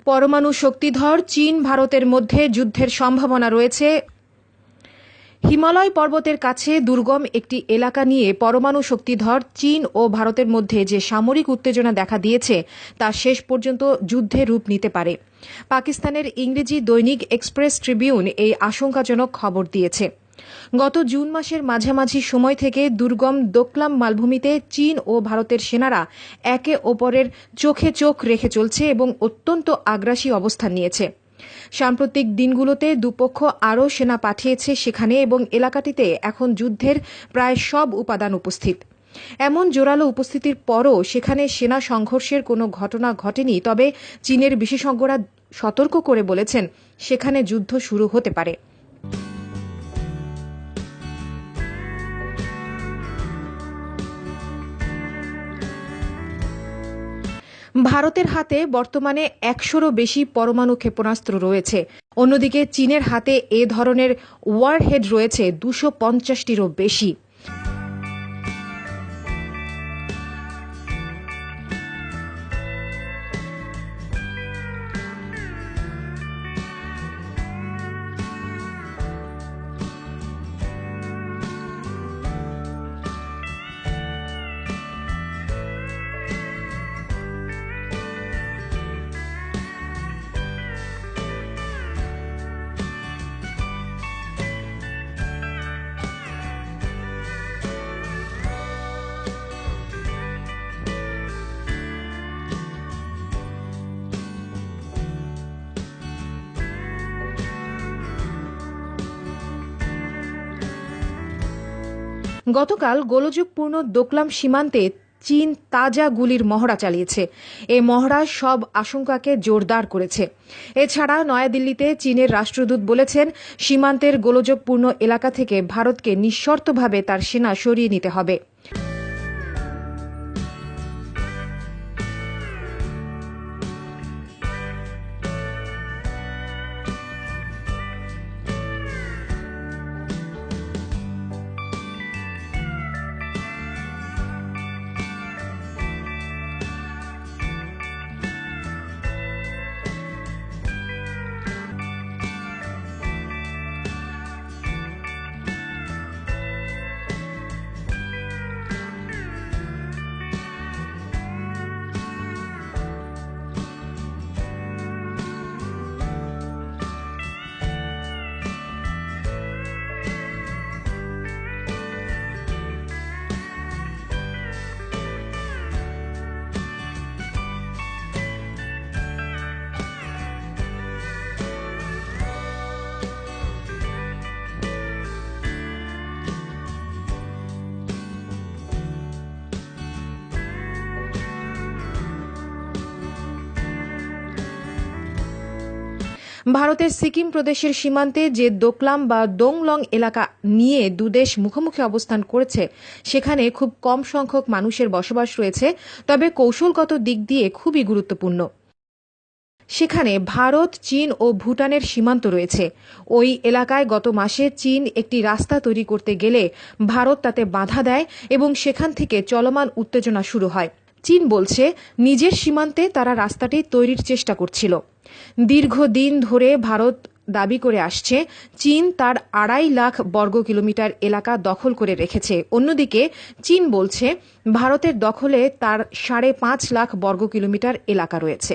পরমাণু শক্তিধর চীন ভারতের মধ্যে যুদ্ধের সম্ভাবনা রয়েছে। হিমালয় পর্বতের কাছে দুর্গম একটি এলাকা নিয়ে পরমাণু শক্তিধর চীন ও ভারতের মধ্যে যে সামরিক উত্তেজনা দেখা দিয়েছে তা শেষ পর্যন্ত যুদ্ধে রূপ নিতে পারে। পাকিস্তানের ইংরেজি দৈনিক এক্সপ্রেস ট্রিবিউন এই আশঙ্কাজনক খবর দিয়েছে। গত জুন মাসের মাঝামাঝি সময় থেকে দুর্গম দোকলাম মালভূমিতে চীন ও ভারতের সেনারা একে অপরের চোখে চোখ রেখে চলছে এবং অত্যন্ত আগ্রাসী অবস্থান নিয়েছে। সাম্প্রতিক দিনগুলোতে দুপক্ষ আরও সেনা পাঠিয়েছে সেখানে এবং এলাকাটিতে এখন যুদ্ধের প্রায় সব উপাদান উপস্থিত। এমন জোরালো উপস্থিতির পরও সেখানে সেনা সংঘর্ষের কোনো ঘটনা ঘটেনি, তবে চীনের বিশেষজ্ঞরা সতর্ক করে বলেছেন সেখানে যুদ্ধ শুরু হতে পারে। ভারতের হাতে বর্তমানে 100-রও বেশি পরমাণু ক্ষেপণাস্ত্র রয়েছে। অন্যদিকে চীনের হাতে এ ধরনের ওয়ারহেড রয়েছে 250-টিরও বেশি। গতকাল গোলযোগপূর্ণ দোকলাম সীমান্তে চীন তাজা গুলির মহড়া চালিয়েছে। এই মহড়া সব আশঙ্কাকে জোরদার করেছে। এছাড়া নয়াদিল্লিতে চীনের রাষ্ট্রদূত বলেছেন সীমান্তের গোলযোগপূর্ণ এলাকা থেকে ভারতকে নিঃশর্তভাবে তার সেনা সরিয়ে নিতে হবে। ভারতের সিকিম প্রদেশের সীমান্তে যে দোকলাম বা দোংলং এলাকা নিয়ে দুদেশ মুখোমুখি অবস্থান করেছে সেখানে খুব কম সংখ্যক মানুষের বসবাস রয়েছে, তবে কৌশলগত দিক দিয়ে খুবই গুরুত্বপূর্ণ। সেখানে ভারত, চীন ও ভুটানের সীমান্ত রয়েছে। ওই এলাকায় গত মাসে চীন একটি রাস্তা তৈরি করতে গেলে ভারত তাতে বাধা দেয় এবং সেখান থেকে চলমান উত্তেজনা শুরু হয়। চীন বলছে নিজের সীমান্তে তারা রাস্তাটি তৈরির চেষ্টা করছিল। দীর্ঘদিন ধরে ভারত দাবি করে আসছে চীন তার 2.5 লাখ বর্গ কিলোমিটার এলাকা দখল করে রেখেছে। অন্যদিকে চীন বলছে ভারতের দখলে তার 5.5 লাখ বর্গ কিলোমিটার এলাকা রয়েছে।